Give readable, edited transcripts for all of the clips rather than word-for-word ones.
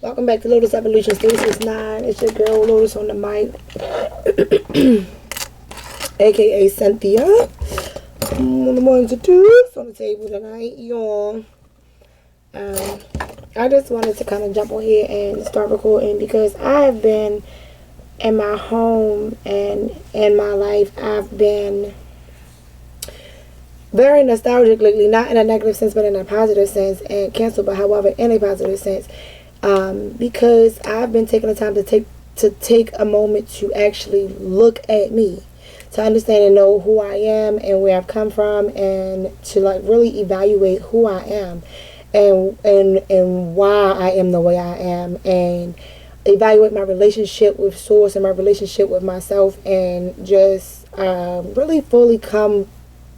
Welcome back to Lotus Evolution 369. It's your girl Lotus on the mic, aka Cynthia. On the ones and twos on the table tonight, y'all. Um, I just wanted to kind of jump on here and start recording because I've been in my home and in my life. I've been very nostalgic lately, not in a negative sense, but in a positive sense, and canceled, but however, in a positive sense. Because I've been taking the time to take a moment to actually look at me, to understand and know who I am and where I've come from, and to like really evaluate who I am and why I am the way I am, and evaluate my relationship with source and my relationship with myself, and just really fully come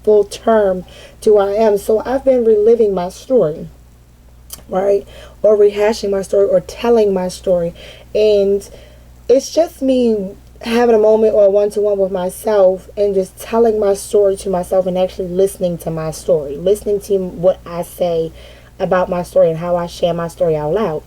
full term to who I am. So I've been reliving my story, right, or rehashing my story or telling my story, and it's just me having a moment or a one-to-one with myself and just telling my story to myself and actually listening to my story, listening to what I say about my story and how I share my story out loud.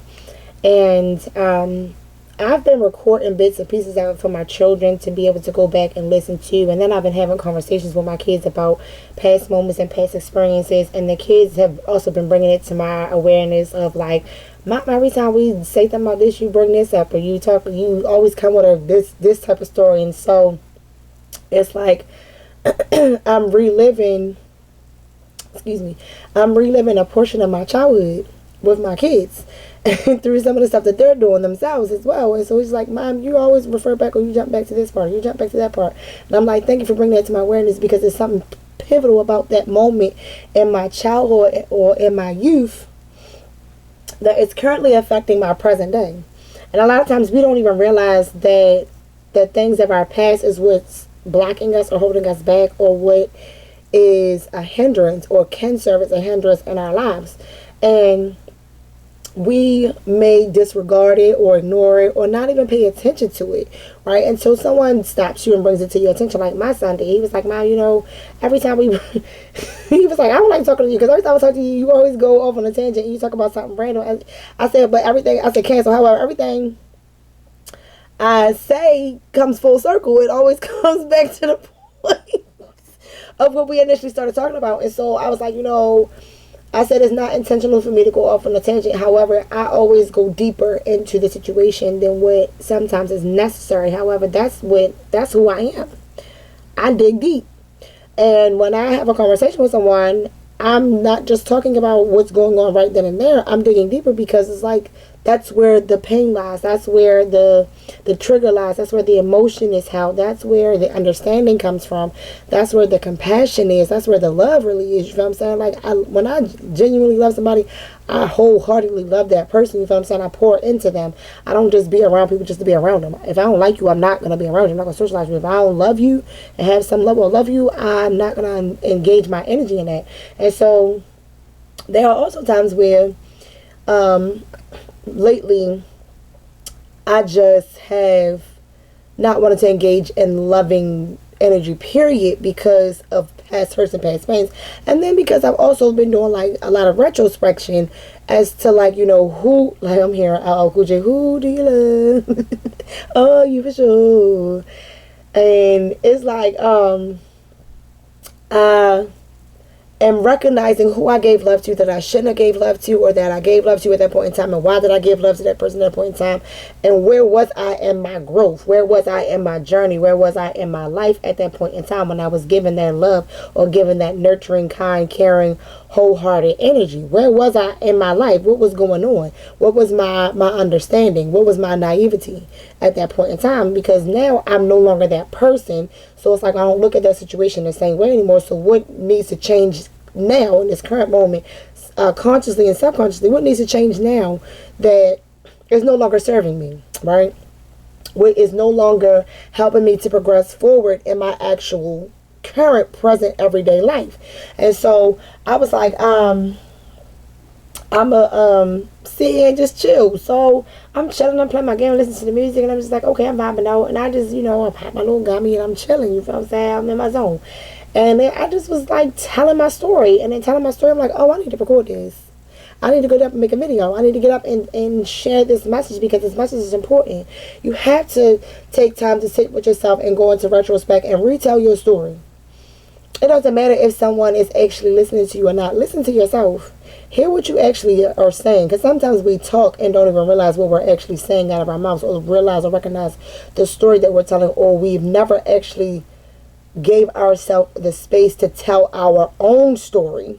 And I've been recording bits and pieces out for my children to be able to go back and listen to. And then I've been having conversations with my kids about past moments and past experiences. And the kids have also been bringing it to my awareness of like, Mom, every time we say something about this, you bring this up, or you always come with this type of story. And so it's like I'm reliving, I'm reliving a portion of my childhood with my kids through some of the stuff that they're doing themselves as well. And so he's like, Mom, you always refer back, or you jump back to this part, or you jump back to that part. And I'm like, thank you for bringing that to my awareness, because there's something pivotal about that moment in my childhood or in my youth that is currently affecting my present day. And a lot of times we don't even realize that the things of our past is what's blocking us or holding us back, or what is a hindrance or can serve as a hindrance in our lives. And we may disregard it or ignore it or not even pay attention to it, right? Until someone stops you and brings it to your attention. Like my son did. He was like, Mom, every time we he was like, I don't like talking to you because every time I talk to you, you always go off on a tangent and you talk about something random. I said, but everything, I said, cancel. However, everything I say comes full circle. It always comes back to the point of what we initially started talking about. And so I was like, I said it's not intentional for me to go off on a tangent. However, I always go deeper into the situation than what sometimes is necessary. However, that's who I am. I dig deep. And when I have a conversation with someone, I'm not just talking about what's going on right then and there. I'm digging deeper, because it's like that's where the pain lies. That's where the trigger lies. That's where the emotion is held. That's where the understanding comes from. That's where the compassion is. That's where the love really is. You feel what I'm saying? Like when I genuinely love somebody, I wholeheartedly love that person. You feel what I'm saying? I pour into them. I don't just be around people just to be around them. If I don't like you, I'm not going to be around you. I'm not going to socialize with you. If I don't love you and have some level of love you, I'm not going to engage my energy in that. And so there are also times where lately I just have not wanted to engage in loving energy, period, because of past hurts and past pains. And then because I've also been doing like a lot of retrospection as to like, who, like I'm hearing Cool J, who do you love? Oh, you for sure. And it's like and recognizing who I gave love to that I shouldn't have gave love to, or that I gave love to at that point in time, and why did I give love to that person at that point in time, and where was I in my growth, where was I in my journey, where was I in my life at that point in time when I was given that love or given that nurturing, kind, caring, wholehearted energy. Where was I in my life? What was going on? What was my understanding? What was my naivety at that point in time? Because now I'm no longer that person. So it's like I don't look at that situation the same way anymore. So what needs to change now in this current moment, consciously and subconsciously? What needs to change now that is no longer serving me, right? What is no longer helping me to progress forward in my actual current, present, everyday life? And so I was like, I'm a sit here and just chill. So I'm chilling, I'm playing my game, listening to the music, and I'm just like, okay, I'm vibing out, and I just, I pop my little gummy and I'm chilling. You feel what I'm saying? I'm in my zone. And then I just was like telling my story, and then telling my story, I'm like, oh, I need to record this. I need to get up and make a video. I need to get up and share this message because this message is important. You have to take time to sit with yourself and go into retrospect and retell your story. It doesn't matter if someone is actually listening to you or not. Listen to yourself. Hear what you actually are saying. Because sometimes we talk and don't even realize what we're actually saying out of our mouths, or realize or recognize the story that we're telling, or we've never actually gave ourselves the space to tell our own story.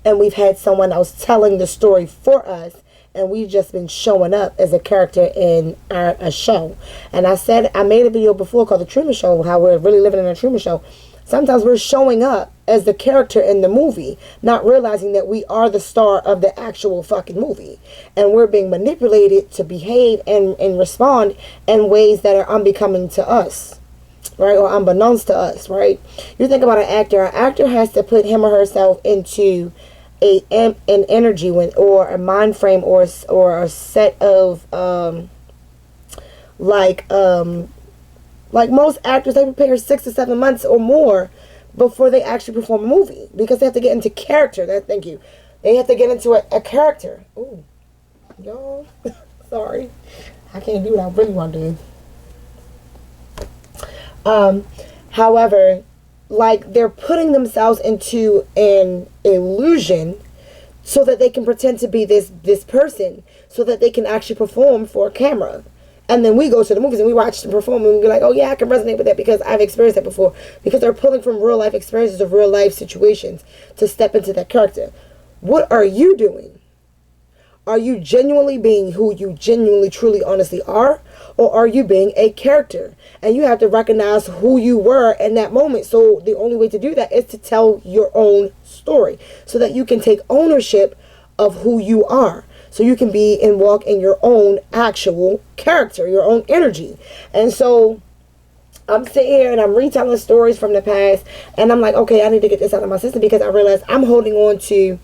And we've had someone else telling the story for us. And we've just been showing up as a character in a show. And I made a video before called The Truman Show, how we're really living in a Truman Show. Sometimes we're showing up as the character in the movie, not realizing that we are the star of the actual fucking movie. And we're being manipulated to behave and respond in ways that are unbecoming to us, right? Or unbeknownst to us, right? You think about an actor has to put him or herself into an energy or a mind frame or a set of like most actors, they prepare 6 to 7 months or more before they actually perform a movie, because they have to get into character. Thank you. They have to get into a character. Ooh, y'all, sorry, I can't do what I really want to do. However, like, they're putting themselves into an illusion so that they can pretend to be this person, so that they can actually perform for a camera. And then we go to the movies and we watch them perform and we're like, oh yeah, I can resonate with that because I've experienced that before. Because they're pulling from real life experiences of real life situations to step into that character. What are you doing? Are you genuinely being who you genuinely, truly, honestly are? Or are you being a character? And you have to recognize who you were in that moment. So the only way to do that is to tell your own story so that you can take ownership of who you are. So you can be and walk in your own actual character, your own energy. And so I'm sitting here and I'm retelling stories from the past. And I'm like, okay, I need to get this out of my system because I realize I'm holding on to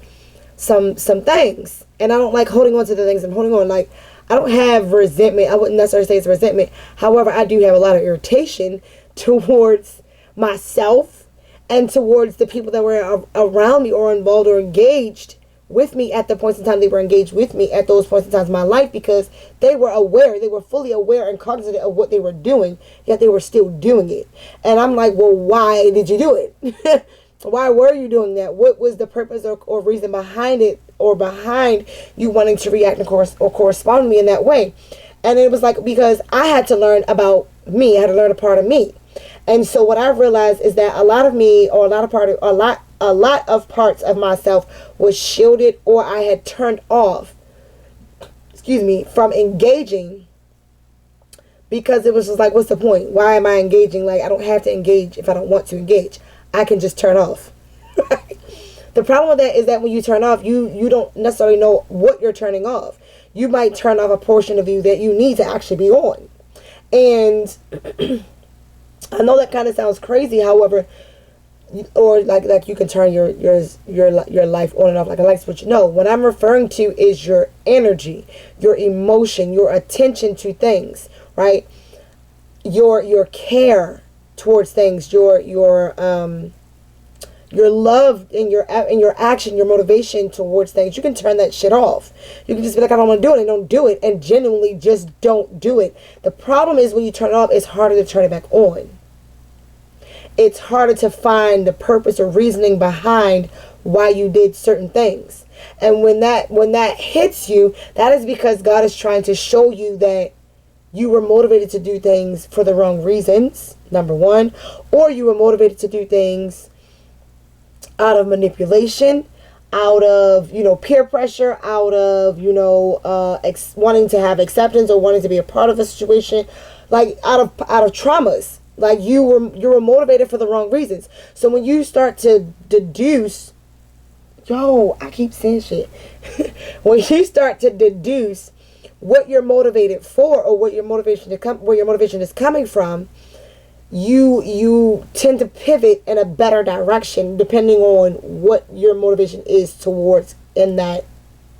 some things. And I don't like holding on to the things I'm holding on. Like, I don't have resentment. I wouldn't necessarily say it's resentment. However, I do have a lot of irritation towards myself and towards the people that were around me or involved or engaged with me at the points in time they were engaged with me at those points in time in my life, because they were aware, they were fully aware and cognizant of what they were doing, yet they were still doing it. And I'm like, well, why did you do it? Why were you doing that? What was the purpose or reason behind it, or behind you wanting to react and correspond to me in that way? And it was like, because I had to learn about me. I had to learn a part of me. And so what I realized is that a lot of me, or a lot of parts of myself was shielded, or I had turned off, from engaging, because it was just like, what's the point? Why am I engaging? Like, I don't have to engage if I don't want to engage. I can just turn off. The problem with that is that when you turn off, you don't necessarily know what you're turning off. You might turn off a portion of you that you need to actually be on. And I know that kind of sounds crazy, however, or like you can turn your life on and off like a light switch. No, what I'm referring to is your energy, your emotion, your attention to things, right? Your care towards things, your love and your action, your motivation towards things. You can turn that shit off. You can just be like, I don't want to do it, and don't do it, and genuinely just don't do it. The problem is when you turn it off, it's harder to turn it back on. It's harder to find the purpose or reasoning behind why you did certain things. And when that hits you, that is because God is trying to show you that you were motivated to do things for the wrong reasons, number one, or you were motivated to do things out of manipulation, out of, peer pressure, out of, wanting to have acceptance or wanting to be a part of a situation, like out of traumas. Like you were motivated for the wrong reasons. So when you start to deduce, I keep saying shit. When you start to deduce what you're motivated for, or what your motivation is coming from, you tend to pivot in a better direction depending on what your motivation is towards in that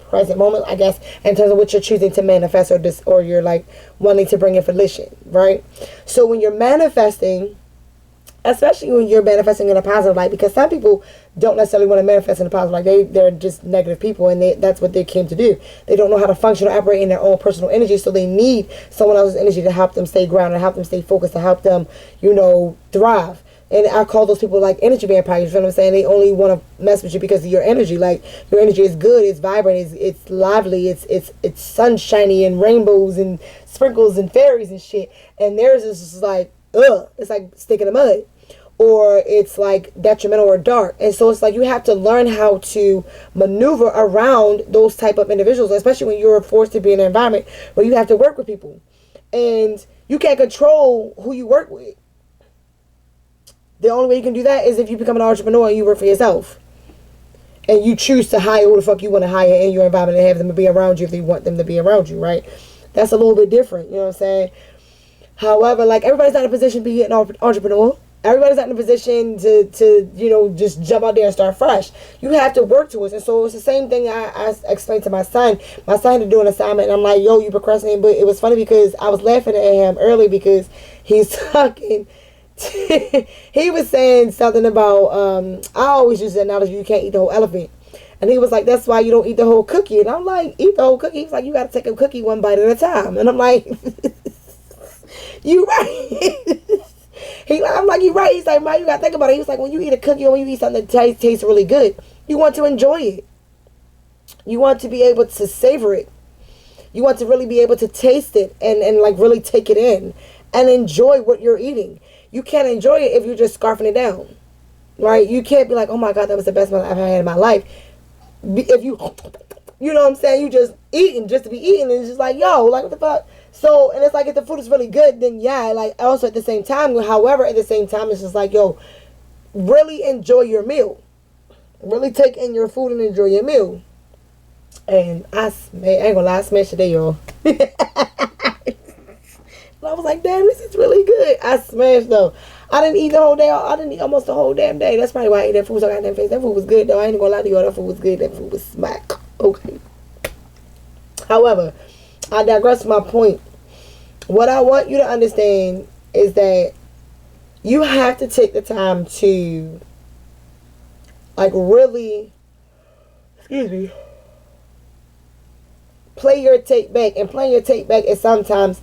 present moment, I guess, in terms of what you're choosing to manifest, or you're like wanting to bring in fruition, right? So when you're manifesting especially when you're manifesting in a positive light, because some people don't necessarily want to manifest in a positive light. They're just negative people, and that's what they came to do. They don't know how to function or operate in their own personal energy, so they need someone else's energy to help them stay grounded, to help them stay focused, to help them, thrive. And I call those people like energy vampires. You feel what I'm saying? They only want to mess with you because of your energy. Like, your energy is good, it's vibrant, it's lively, it's sunshiny and rainbows and sprinkles and fairies and shit. And theirs is just like, ugh, it's like stick in the mud, or it's like detrimental or dark. And so it's like you have to learn how to maneuver around those type of individuals, especially when you're forced to be in an environment where you have to work with people and you can't control who you work with. The only way you can do that is if you become an entrepreneur and you work for yourself. And you choose to hire who the fuck you want to hire in your environment and have them be around you if you want them to be around you, right? That's a little bit different, you know what I'm saying? However, like, everybody's not in a position to be an entrepreneur. Everybody's not in a position to just jump out there and start fresh. You have to work towards it. And so it's the same thing I explained to my son. My son had to do an assignment, and I'm like, yo, you procrastinating. But it was funny because I was laughing at him early because he's talking. He was saying something about, I always use the analogy, you can't eat the whole elephant. And he was like, that's why you don't eat the whole cookie. And I'm like, eat the whole cookie? He's like, you got to take a cookie one bite at a time. And I'm like, you right. I'm like, you right. He's like, man, you got to think about it. He was like, when you eat a cookie or when you eat something that tastes really good, you want to enjoy it. You want to be able to savor it. You want to really be able to taste it and like really take it in and enjoy what you're eating. You can't enjoy it if you're just scarfing it down, right? You can't be like, oh my God, that was the best meal I've ever had in my life. If you know what I'm saying? You just eating just to be eating, and it's just like, yo, like, what the fuck? So, and it's like, if the food is really good, then yeah, like, also at the same time, however, at the same time, it's just like, yo, really enjoy your meal. Really take in your food and enjoy your meal. And I ain't gonna lie, I smashed today, y'all. I was like, damn, this is really good. I smashed, though. I didn't eat the whole day. I didn't eat almost the whole damn day. That's probably why I ate that food so goddamn fast. That food was good, though. I ain't gonna lie to you. That food was good. That food was smack. Okay. However, I digress from my point. What I want you to understand is that you have to take the time to, like, really, play your take back. And playing your take back is sometimes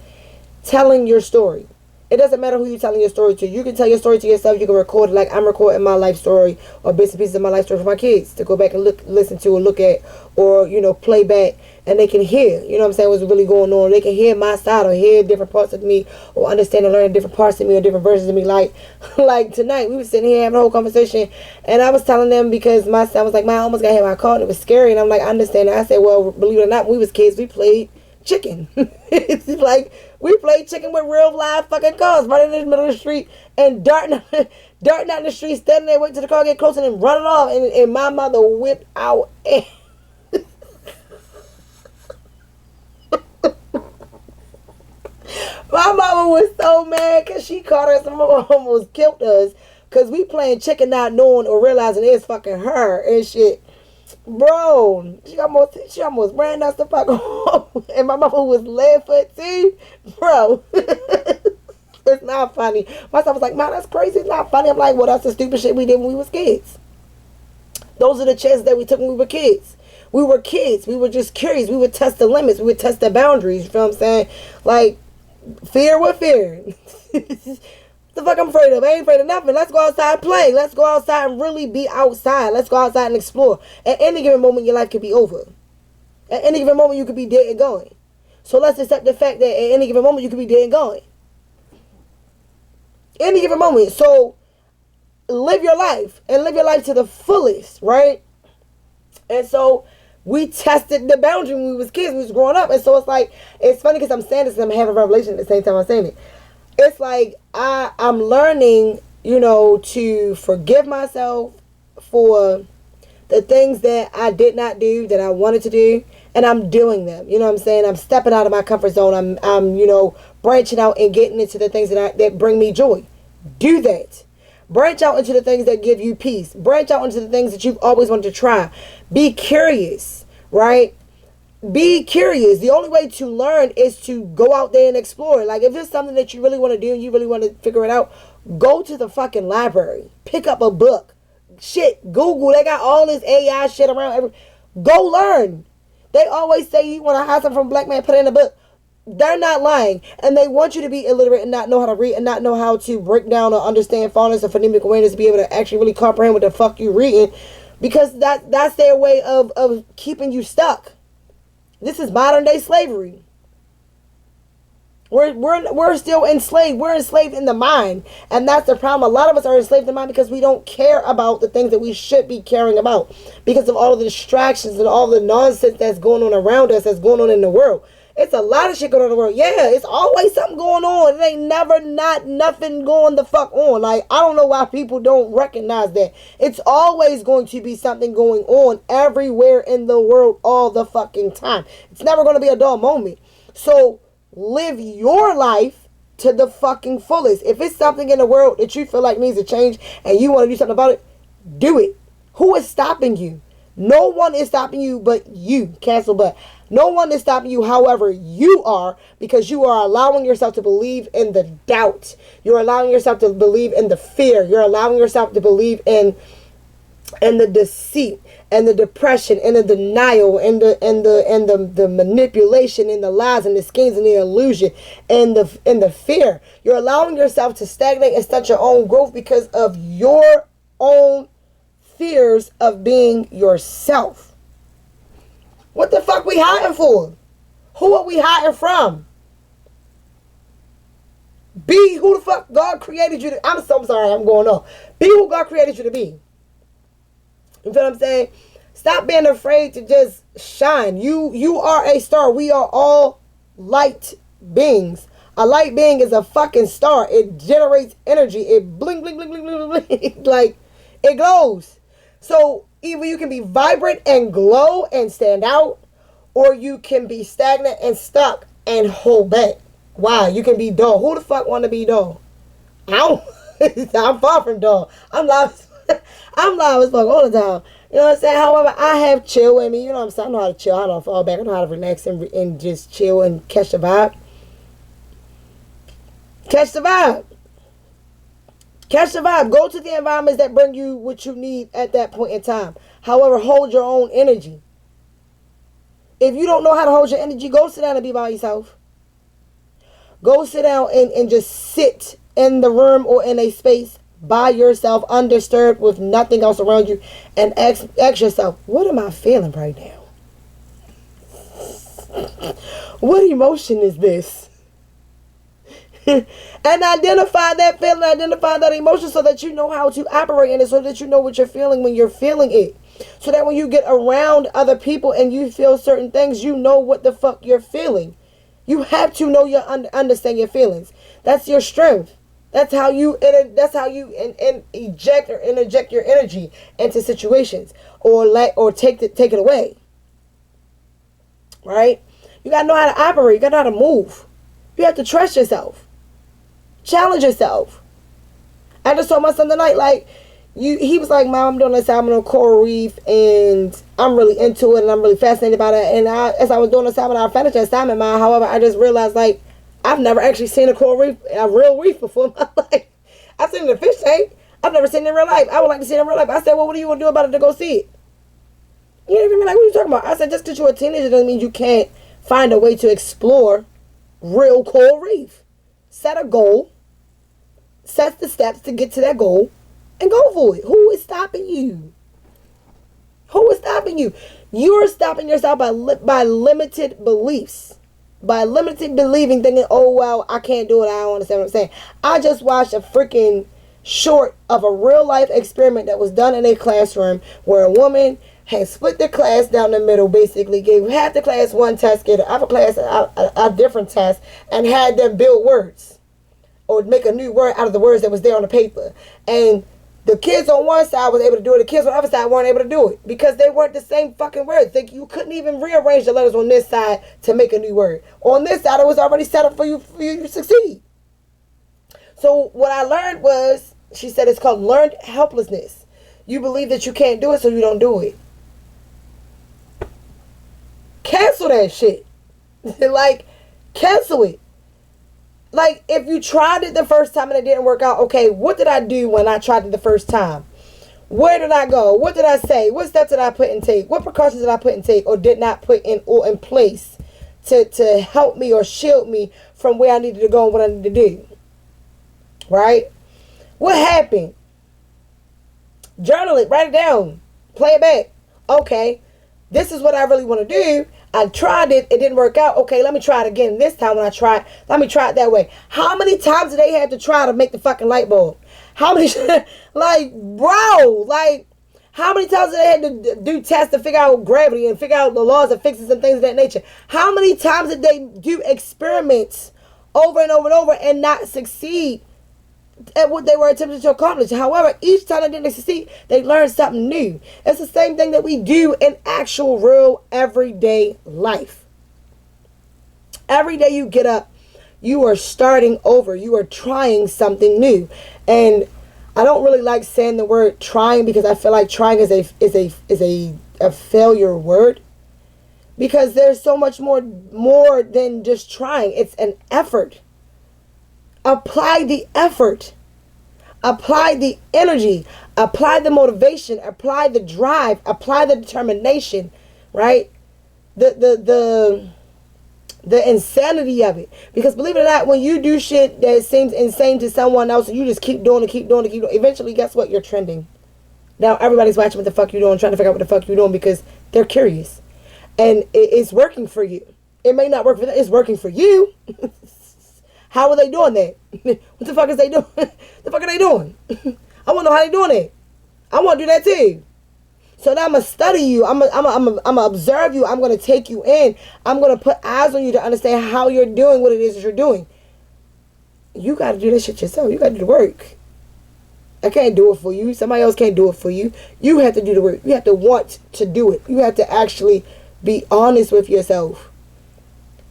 telling your story. It doesn't matter who you're telling your story to. You can tell your story to yourself. You can record it like I'm recording my life story or bits and pieces of my life story for my kids to go back and listen to or look at, or, play back, and they can hear, what I'm saying, what's really going on. They can hear my side or hear different parts of me or understand and learn different parts of me or different versions of me. Like tonight, we were sitting here having a whole conversation, and I was telling them because my son was like, man, I almost got hit by a car and it was scary. And I'm like, I understand that. I said, well, believe it or not, when we was kids, we played chicken. It's like, we played chicken with real live fucking cars running in the middle of the street and darting out in the street, standing there waiting till the car get close and then running off. And my mother whipped out. My mama was so mad because she caught us and almost killed us because we playing chicken not knowing or realizing it's fucking her and shit. Bro, she almost ran us the fuck home. And my mama was left-foot too. Bro, it's not funny. My son was like, man, that's crazy. It's not funny. I'm like, well, that's the stupid shit we did when we was kids. Those are the chances that we took when we were kids. We were kids. We were just curious. We would test the limits. We would test the boundaries. You feel what I'm saying? Like, fear what fear? The fuck I'm afraid of? I ain't afraid of nothing. Let's go outside and play. Let's go outside and really be outside. Let's go outside and explore. At any given moment, your life could be over. At any given moment, you could be dead and going. So let's accept the fact that at any given moment, you could be dead and going. Any given moment. So live your life and live your life to the fullest, right? And so we tested the boundary when we was kids, we was growing up. And so it's like, it's funny because I'm saying this and I'm having a revelation at the same time I'm saying it. It's like I'm learning, to forgive myself for the things that I did not do, that I wanted to do, and I'm doing them. You know what I'm saying? I'm stepping out of my comfort zone. I'm branching out and getting into the things that bring me joy. Do that. Branch out into the things that give you peace. Branch out into the things that you've always wanted to try. Be curious, right? Be curious. The only way to learn is to go out there and explore. Like, if it's something that you really want to do and you really want to figure it out, Go to the fucking library. Pick up a book. Shit, Google. They got all this AI shit around. Go learn. They always say you want to hide something from a black man, put it in a book. They're not lying. And they want you to be illiterate and not know how to read and not know how to break down or understand phonics or phonemic awareness to be able to actually really comprehend what the fuck you reading. Because that's their way of keeping you stuck. This is modern day slavery. We're still enslaved. We're enslaved in the mind. And that's the problem. A lot of us are enslaved in the mind because we don't care about the things that we should be caring about. Because of all of the distractions and all the nonsense that's going on around us, that's going on in the world. It's a lot of shit going on in the world. Yeah, it's always something going on. It ain't never not nothing going the fuck on. Like, I don't know why people don't recognize that. It's always going to be something going on everywhere in the world all the fucking time. It's never going to be a dull moment. So live your life to the fucking fullest. If it's something in the world that you feel like needs to change and you want to do something about it, do it. Who is stopping you? No one is stopping you but you. Cancel but. No one is stopping you however you are, because you are allowing yourself to believe in the doubt. You're allowing yourself to believe in the fear. You're allowing yourself to believe in the deceit and the depression and the denial and the manipulation and the lies and the schemes and the illusion and the fear. You're allowing yourself to stagnate and stunt your own growth because of your own fears of being yourself. What the fuck we hiding for? Who are we hiding from? Be who the fuck God created you to. I'm so sorry, I'm going on. Be who God created you to be. You feel what I'm saying? Stop being afraid to just shine. You are a star. We are all light beings. A light being is a fucking star. It generates energy. It blink, blink, blink, blink, blink, blink. Like, it glows. So either you can be vibrant and glow and stand out, or you can be stagnant and stuck and hold back. Wow, you can be dull. Who the fuck want to be dull? I'm far from dull. I'm live as fuck all the time. You know what I'm saying? However, I have chill in me. You know what I'm saying? I know how to chill. I know how to fall back. I know how to relax and just chill and catch the vibe. Catch the vibe. Catch the vibe. Go to the environments that bring you what you need at that point in time. However, hold your own energy. If you don't know how to hold your energy, go sit down and be by yourself. Go sit down and just sit in the room or in a space by yourself, undisturbed, with nothing else around you, and ask yourself, what am I feeling right now? What emotion is this? And identify that feeling, identify that emotion, so that you know how to operate in it, so that you know what you're feeling when you're feeling it. So that when you get around other people and you feel certain things, you know what the fuck you're feeling. You have to know understand your feelings. That's your strength. That's how you eject or interject your energy into situations, or take it away. Right? You gotta know how to operate. You gotta know how to move. You have to trust yourself. Challenge yourself. I just told my son tonight, like, he was like, Mom, I'm doing this assignment on coral reef, and I'm really into it, and I'm really fascinated by it. And as I was doing the assignment, I finished the assignment, Mom. However, I just realized, like, I've never actually seen a coral reef, a real reef before in my life. I've seen it in a fish tank. I've never seen it in real life. I would like to see it in real life. I said, well, what are you going to do about it to go see it? You know what I mean? Like, what are you talking about? I said, just because you're a teenager doesn't mean you can't find a way to explore real coral reef. Set a goal. Set the steps to get to that goal. And go for it. Who is stopping you? Who is stopping you? You're stopping yourself by limited beliefs. By limited believing, thinking, oh, well, I can't do it. I don't understand what I'm saying. I just watched a freaking short of a real life experiment that was done in a classroom where a woman had split the class down the middle, basically gave half the class one test, gave the other class a different test, and had them build words or make a new word out of the words that was there on the paper. And the kids on one side was able to do it. The kids on the other side weren't able to do it because they weren't the same fucking words. You couldn't even rearrange the letters on this side to make a new word. On this side, it was already set up for you to succeed. So what I learned was, she said, it's called learned helplessness. You believe that you can't do it, so you don't do it. Cancel that shit. Like, cancel it. Like, if you tried it the first time and it didn't work out, okay, what did I do when I tried it the first time? Where did I go? What did I say? What steps did I put in take? What precautions did I put in take or did not put in or in place to help me or shield me from where I needed to go and what I needed to do? Right? What happened? Journal it. Write it down. Play it back. Okay, this is what I really want to do. I tried it. It didn't work out. Okay, let me try it again. This time when I try it, let me try it that way. How many times did they have to try to make the fucking light bulb? How many, like, bro, like, how many times did they have to do tests to figure out gravity and figure out the laws of physics and things of that nature? How many times did they do experiments over and over and over and not succeed at what they were attempting to accomplish? However, each time they didn't succeed, they learned something new. It's the same thing that we do in actual, real, everyday life. Every day you get up, you are starting over. You are trying something new. And I don't really like saying the word trying because I feel like trying is a failure word. Because there's so much more than just trying. It's an effort. Apply the effort. Apply the energy. Apply the motivation. Apply the drive. Apply the determination. Right? The insanity of it. Because believe it or not, when you do shit that seems insane to someone else and you just keep doing it, eventually, guess what? You're trending. Now everybody's watching what the fuck you're doing, trying to figure out what the fuck you're doing because they're curious. And it's working for you. It may not work for them. It's working for you. How are they doing that? What the fuck is they doing? The fuck are they doing? I want to know how they doing it. I want to do that too. So now I'm going to study you. I'm going to observe you. I'm going to take you in. I'm going to put eyes on you to understand how you're doing what it is that you're doing. You got to do this shit yourself. You got to do the work. I can't do it for you. Somebody else can't do it for you. You have to do the work. You have to want to do it. You have to actually be honest with yourself.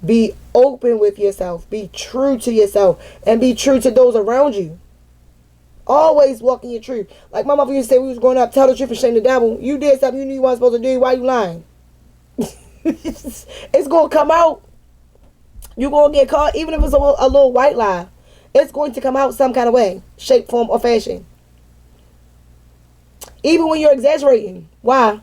Be open with yourself. Be true to yourself. And be true to those around you. Always walking your truth. Like my mother used to say, we was growing up, tell the truth and shame the devil. You did something you knew you weren't supposed to do. Why you lying? It's going to come out. You're going to get caught. Even if it's a little white lie. It's going to come out some kind of way. Shape, form, or fashion. Even when you're exaggerating. Why?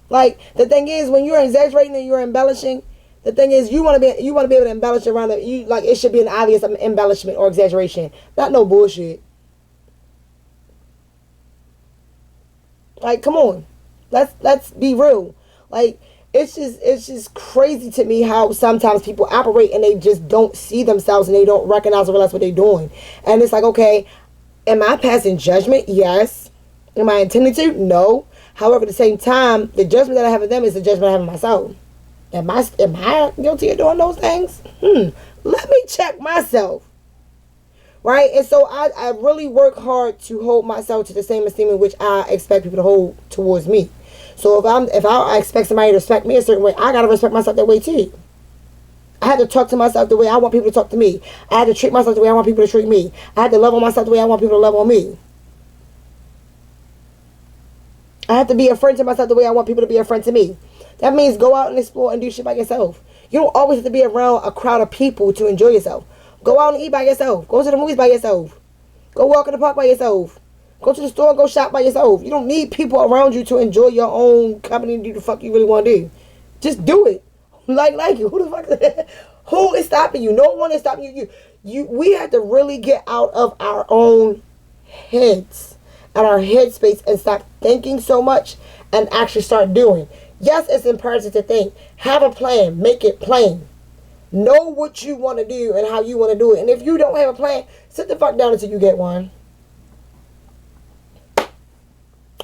Like, the thing is, when you're exaggerating and you're embellishing, the thing is, you want to be able to embellish around it. Like, it should be an obvious embellishment or exaggeration, not no bullshit. Like, come on, let's be real. Like, it's just crazy to me how sometimes people operate and they just don't see themselves and they don't recognize or realize what they're doing. And it's like, okay, am I passing judgment? Yes. Am I intending to? No. However, at the same time, the judgment that I have of them is the judgment I have of myself. Am I guilty of doing those things? Let me check myself. Right? And so I really work hard to hold myself to the same esteem in which I expect people to hold towards me. So if I expect somebody to respect me a certain way, I gotta respect myself that way too. I had to talk to myself the way I want people to talk to me. I had to treat myself the way I want people to treat me. I had to love on myself the way I want people to love on me. I have to be a friend to myself the way I want people to be a friend to me. That means go out and explore and do shit by yourself. You don't always have to be around a crowd of people to enjoy yourself. Go out and eat by yourself. Go to the movies by yourself. Go walk in the park by yourself. Go to the store and go shop by yourself. You don't need people around you to enjoy your own company and do the fuck you really want to do. Just do it. Like you. Who the fuck is that? Who is stopping you? No one is stopping you. We have to really get out of our own heads and our headspace and stop thinking so much and actually start doing. Yes, it's imperative to think. Have a plan. Make it plain. Know what you want to do and how you want to do it. And if you don't have a plan, sit the fuck down until you get one.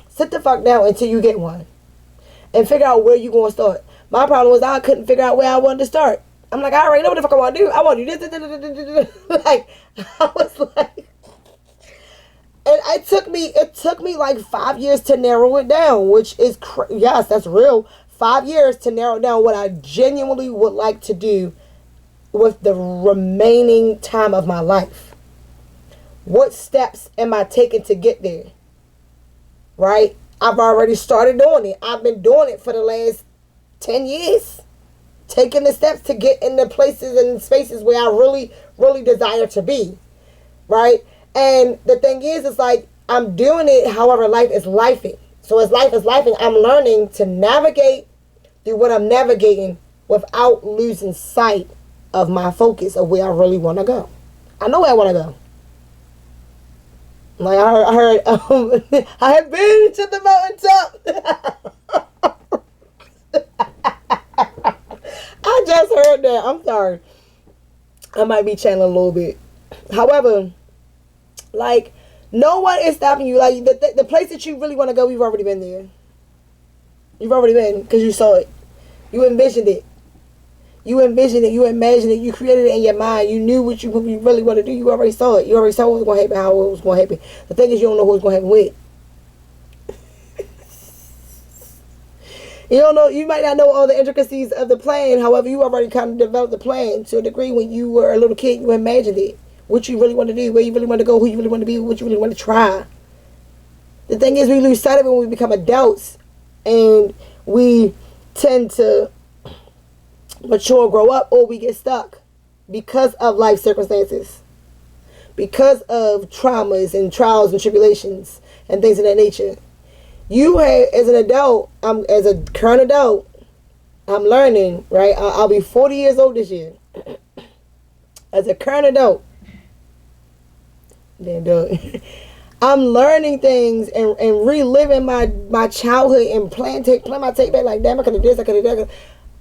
Sit the fuck down until you get one. And figure out where you're going to start. My problem was I couldn't figure out where I wanted to start. I'm like, I already know what the fuck I want to do. I want to do this. Like, I was like... And it took me like 5 years to narrow it down, which is, yes, that's real. 5 years to narrow down what I genuinely would like to do with the remaining time of my life. What steps am I taking to get there? Right? I've already started doing it. I've been doing it for the last 10 years. taking the steps to get in the places and spaces where I really, really desire to be, right? And the thing is, it's like, I'm doing it however life is lifing. So as life is lifing, I'm learning to navigate through what I'm navigating without losing sight of my focus of where I really want to go. I know where I want to go. Like I heard I have been to the mountaintop. I just heard that. I'm sorry. I might be channeling a little bit. However, like, no one is stopping you. Like, the place that you really want to go, you've already been there. You've already been, because you saw it. You envisioned it. You envisioned it. You imagined it. You created it in your mind. You knew what you really want to do. You already saw it. You already saw what was going to happen, how it was going to happen. The thing is, you don't know what's going to happen with. You don't know. You might not know all the intricacies of the plan. However, you already kind of developed the plan to a degree. When you were a little kid, you imagined it. What you really want to do, where you really want to go, who you really want to be, what you really want to try. The thing is, we lose sight of it when we become adults, and we tend to mature, grow up, or we get stuck because of life circumstances, because of traumas and trials and tribulations and things of that nature. You have, as an adult, as a current adult, I'm learning, right? I'll be 40 years old this year. As a current adult, I'm learning things and reliving my childhood and plan my take back. Like, damn, I could have this, I could have that.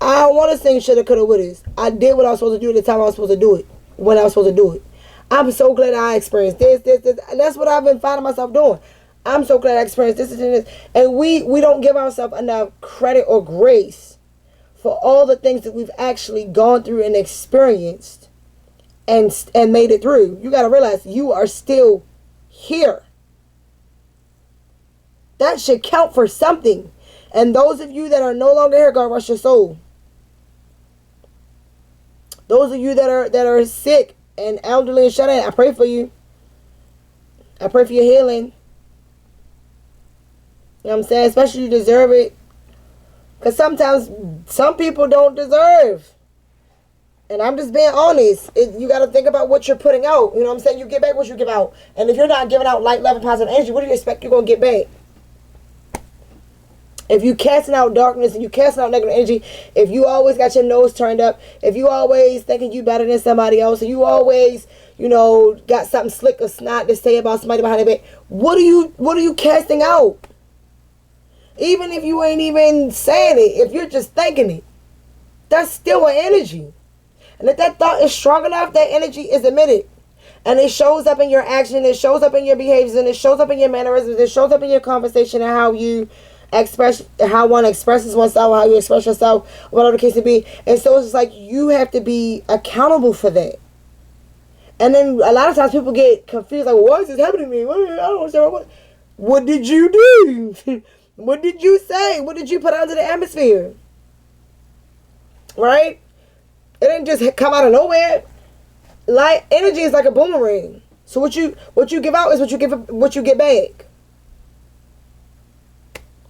I don't want to sing shoulda, coulda, woulda. I did what I was supposed to do at the time I was supposed to do it, when I was supposed to do it. I'm so glad I experienced this. And that's what I've been finding myself doing. I'm so glad I experienced this and this. And we don't give ourselves enough credit or grace for all the things that we've actually gone through and experienced and made it through. You got to realize you are still here. That should count for something. And those of you that are no longer here, God rest your soul. Those of you that are sick and elderly and shut in, I pray for you. I pray for your healing. You know what I'm saying? Especially you deserve it. Because sometimes some people don't deserve. And I'm just being honest. You got to think about what you're putting out. You know what I'm saying? You get back what you give out. And if you're not giving out light, love, and positive energy, what do you expect you're going to get back? If you casting out darkness and you casting out negative energy, if you always got your nose turned up, if you always thinking you better than somebody else, and you always, got something slick or snot to say about somebody behind their back, what are you casting out? Even if you ain't even saying it, if you're just thinking it, that's still an energy. And if that thought is strong enough, that energy is emitted. And it shows up in your action, it shows up in your behaviors, and it shows up in your mannerisms, it shows up in your conversation and how you express, how one expresses oneself, how you express yourself, whatever the case may be. And so it's just like you have to be accountable for that. And then a lot of times people get confused, like, well, why is this happening to me? I don't understand. What did you do? What did you say? What did you put out into the atmosphere? Right? It didn't just come out of nowhere. Light energy is like a boomerang. So what you give out is what you get back.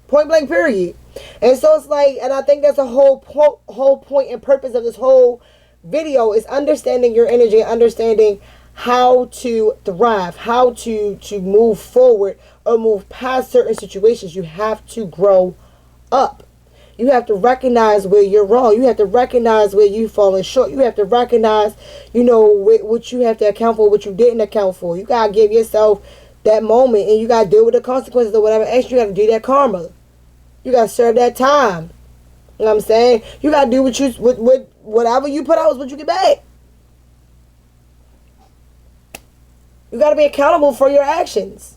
Point blank, period. And so it's like, and I think that's a whole point and purpose of this whole video is understanding your energy, understanding how to thrive, how to move forward or move past certain situations. You have to grow up. You have to recognize where you're wrong. You have to recognize where you've fallen short. You have to recognize, what you have to account for, what you didn't account for. You got to give yourself that moment and you got to deal with the consequences of whatever action. You got to do that karma. You got to serve that time. You know what I'm saying? You got to do whatever you put out is what you get back. You got to be accountable for your actions.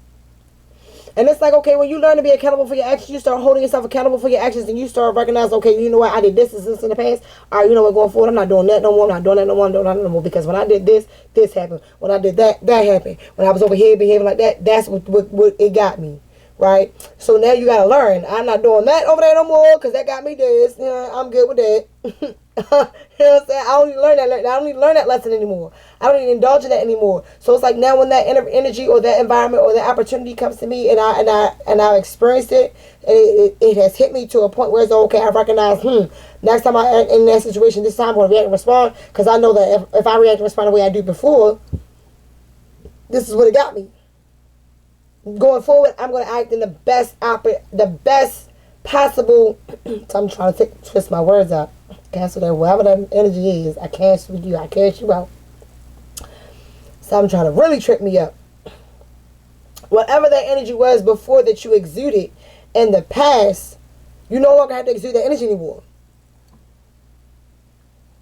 And it's like, okay, when you learn to be accountable for your actions, you start holding yourself accountable for your actions, and you start recognizing, okay, you know what, I did this in the past. All right, you know what, going forward, I'm not doing that no more. I'm not doing that no more. I'm doing that no more. Because when I did this, this happened. When I did that, that happened. When I was over here behaving like that, that's what it got me. Right? So now you got to learn. I'm not doing that over there no more because that got me this. I'm good with that. know what I'm saying? I don't need to learn that. I don't need to learn that lesson anymore. I don't need to indulge in that anymore. So it's like now when that energy or that environment or that opportunity comes to me and I've experienced it, and it has hit me to a point where it's okay. I recognize, next time I'm in that situation, this time I'm going to react and respond, because I know that if I react and respond the way I do before, this is what it got me. Going forward, I'm going to act in the best possible. So I'm trying to twist my words up. Cancel that, whatever that energy is. I cancel you. I cancel you out. So I'm trying to really trip me up. Whatever that energy was before that you exuded in the past, you no longer have to exude that energy anymore.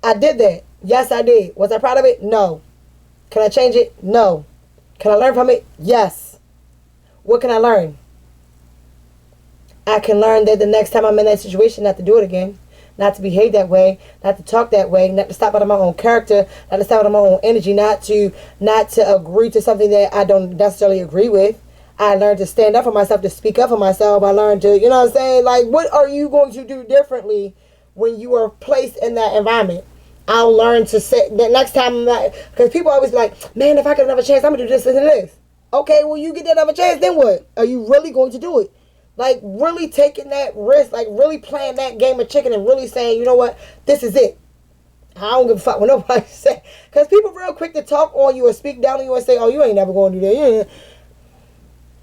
I did that. Yes, I did. Was I proud of it? No. Can I change it? No. Can I learn from it? Yes. What can I learn? I can learn that the next time I'm in that situation, not to do it again, not to behave that way, not to talk that way, not to step out of my own character, not to step out of my own energy, not to agree to something that I don't necessarily agree with. I learned to stand up for myself, to speak up for myself. I learned to, you know what I'm saying? Like, what are you going to do differently when you are placed in that environment? I'll learn to say that next time, because people always be like, man, if I get another chance, I'm going to do this, this, and this. Okay, well, you get that other chance, then what? Are you really going to do it? Like, really taking that risk, like, really playing that game of chicken and really saying, you know what, this is it. I don't give a fuck what nobody say. Because people real quick to talk on you or speak down on you and say, oh, you ain't never going to do that. Yeah.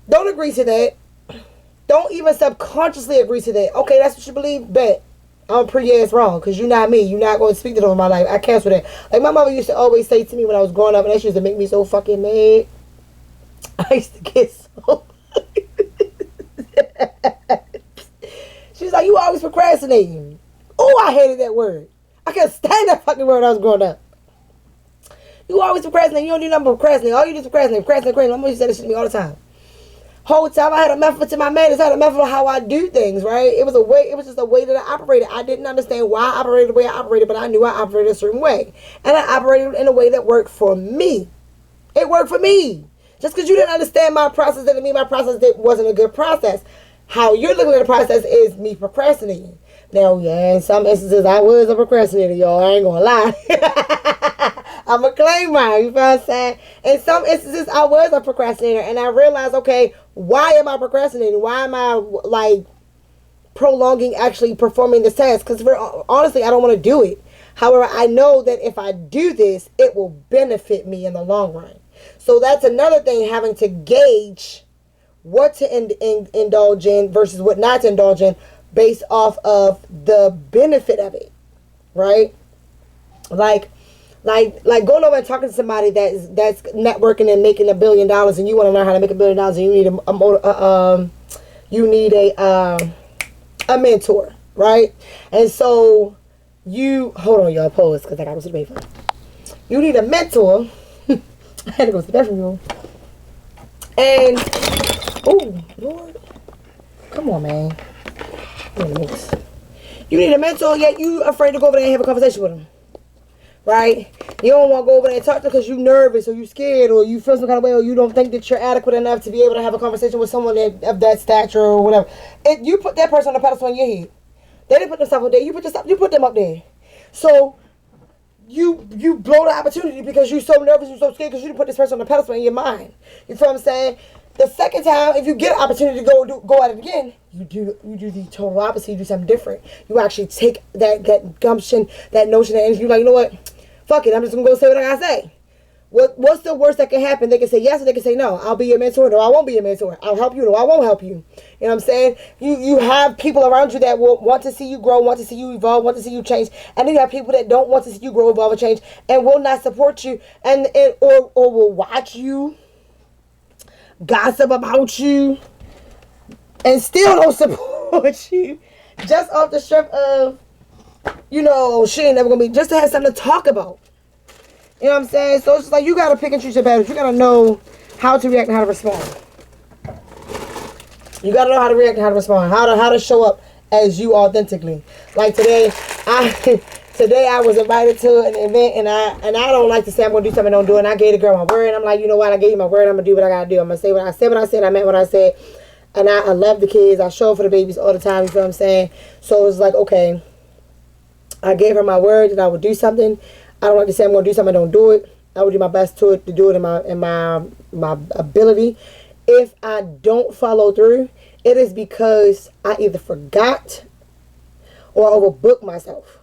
Don't agree to that. Don't even subconsciously agree to that. Okay, that's what you believe? Bet. I'm pretty ass wrong, because you're not me. You're not going to speak to them in my life. I cancel that. Like, my mother used to always say to me when I was growing up, and that used to make me so fucking mad. I used to get so... She's like, you always procrastinating. Oh, I hated that word. I can't stand that fucking word when I was growing up. You always procrastinate. You don't do nothing but procrastinate. All you do is procrastinate. My mom used to say this shit to me all the time. Whole time I had a method to my madness. I had a method of how I do things, right? It was just a way that I operated. I didn't understand why I operated the way I operated, but I knew I operated a certain way. And I operated in a way that worked for me. It worked for me. Just because you didn't understand my process didn't mean my process wasn't a good process. How you're looking at the process is me procrastinating. Now, yeah, in some instances, I was a procrastinator, y'all. I ain't gonna lie. I'm a claim mine, you feel what I'm saying? In some instances, I was a procrastinator, and I realized, okay, why am I procrastinating? Why am I, like, prolonging actually performing this task? Because, honestly, I don't want to do it. However, I know that if I do this, it will benefit me in the long run. So that's another thing, having to gauge what to indulge in versus what not to indulge in based off of the benefit of it, right? Like going over and talking to somebody that's networking and making $1 billion, and you want to learn how to make $1 billion, and you need a mentor, right? And so you hold on, y'all, pause, because I got to go to the bathroom. You need a mentor. I had to go to the bathroom, and oh Lord, come on, man. You need a mentor, yet you afraid to go over there and have a conversation with him, right? You don't want to go over there and talk to him because you're nervous or you're scared or you feel some kind of way or you don't think that you're adequate enough to be able to have a conversation with someone of that stature or whatever. You put that person on a pedestal in your head. They didn't put themselves up there. You put them up there. So you blow the opportunity because you're so nervous, you're so scared because you didn't put this person on a pedestal in your mind. You feel what I'm saying? The second time, if you get an opportunity to go at it again, you do the total opposite. You do something different. You actually take that gumption, that notion, and you're like, you know what? Fuck it. I'm just gonna go say what I gotta say. What's the worst that can happen? They can say yes or they can say no. I'll be your mentor. No, I won't be your mentor. I'll help you. No, I won't help you. You know what I'm saying? You have people around you that will want to see you grow, want to see you evolve, want to see you change, and then you have people that don't want to see you grow, evolve, or change, and will not support you, or will watch you, gossip about you, and still don't support you, just off the strength of, she ain't never gonna be, just to have something to talk about. You know what I'm saying? So it's just like, you gotta pick and choose your battles. You gotta know how to react and how to respond. You gotta know how to react and how to respond. How to show up as you authentically. Like today I was invited to an event, and I don't like to say I'm gonna do something I don't do, and I gave the girl my word. I'm like, you know what? I gave you my word. I'm gonna do what I gotta do. I'm gonna say what I said. I meant what I said. And I love the kids. I show up for the babies all the time. You feel what I'm saying? So it's like, okay, I gave her my word that I would do something. I don't like to say I'm going to do something, I don't do it. I would do my best to do it in my ability. If I don't follow through, it is because I either forgot or I overbooked myself.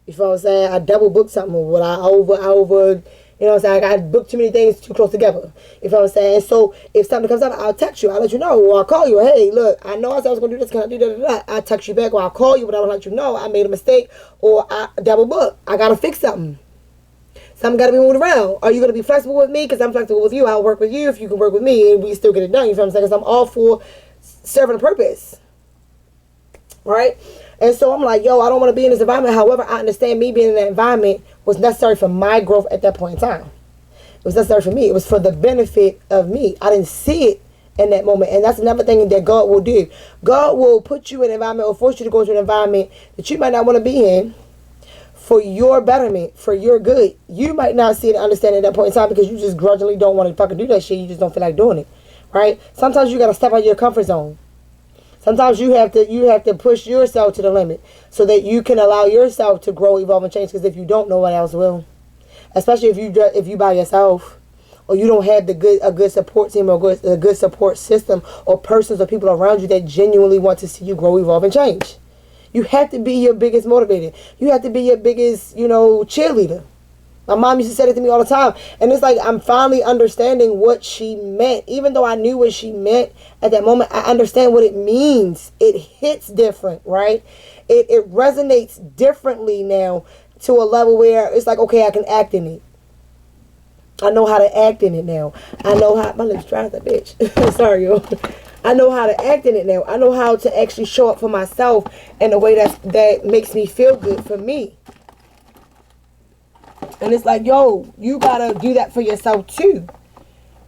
You feel what I'm saying? I double booked something, or I over, you know what I'm saying? I booked too many things too close together. You feel what I'm saying? So if something comes up, I'll text you. I'll let you know. Or I'll call you. Hey, look, I know I said I was going to do this. Can I do that? I'll text you back. Or I'll call you, but I'll let you know I made a mistake. Or I double book. I got to fix something. Something got to be moved around. Are you going to be flexible with me? Because I'm flexible with you. I'll work with you if you can work with me. And we still get it done. You feel what I'm saying? Because I'm all for serving a purpose. Right? And so I'm like, yo, I don't want to be in this environment. However, I understand me being in that environment was necessary for my growth at that point in time. It was necessary for me. It was for the benefit of me. I didn't see it in that moment. And that's another thing that God will do. God will put you in an environment or force you to go into an environment that you might not want to be in for your betterment, for your good. You might not see it and understand it at that point in time because you just grudgingly don't want to fucking do that shit. You just don't feel like doing it. Right? Sometimes you got to step out of your comfort zone. Sometimes you have to push yourself to the limit so that you can allow yourself to grow, evolve, and change. Because if you don't, no one else will. Especially if you by yourself, or you don't have a good support team or a good support system or persons or people around you that genuinely want to see you grow, evolve, and change. You have to be your biggest motivator. You have to be your biggest, cheerleader. My mom used to say it to me all the time. And it's like I'm finally understanding what she meant. Even though I knew what she meant at that moment, I understand what it means. It hits different, right? It resonates differently now to a level where it's like, okay, I can act in it. I know how to act in it now. I know how... My lips dry as that bitch. Sorry, yo. I know how to act in it now. I know how to actually show up for myself in a way that makes me feel good for me. And it's like, yo, you gotta do that for yourself too.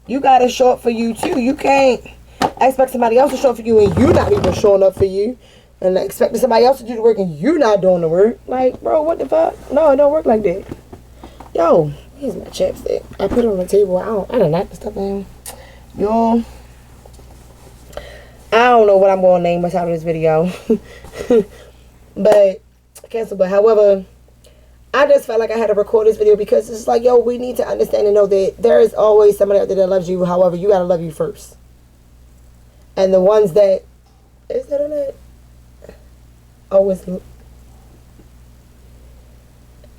You gotta show up for you too. You can't expect somebody else to show up for you and you not even showing up for you. And expecting somebody else to do the work and you not doing the work. Like, bro, what the fuck? No, it don't work like that. Yo, here's my chapstick. I put it on the table. I don't like the stuff down. Yo, I don't know what I'm going to name myself in this video. But, cancel. But, however, I just felt like I had to record this video because it's like, yo, we need to understand and know that there is always somebody out there that loves you. However, you got to love you first. And the ones that... Is that on it? Oh, it's...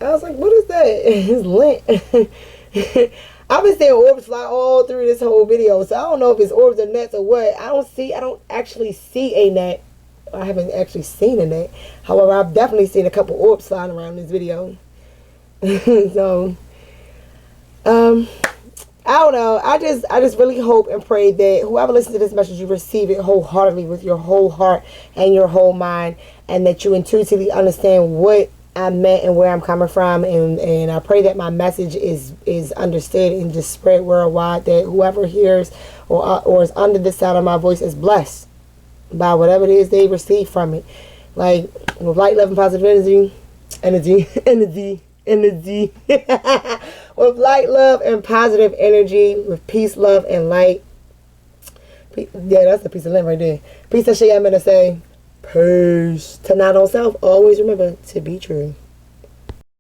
I was like, what is that? It's lint. I've been seeing orbs fly all through this whole video. So I don't know if it's orbs or nets or what. I don't actually see a net. I haven't actually seen a net. However, I've definitely seen a couple orbs flying around this video. So, I don't know. I just really hope and pray that whoever listens to this message, you receive it wholeheartedly with your whole heart and your whole mind, and that you intuitively understand what I meant and where I'm coming from, and I pray that my message is understood and just spread worldwide, that whoever hears or is under the sound of my voice is blessed by whatever it is they receive from it. Like, with light, love, and positive energy. With light, love, and positive energy, with peace, love, and light. Yeah, that's a piece of lint right there. Peace and shit, I'm going to say. Peace. To not on self, always remember to be true.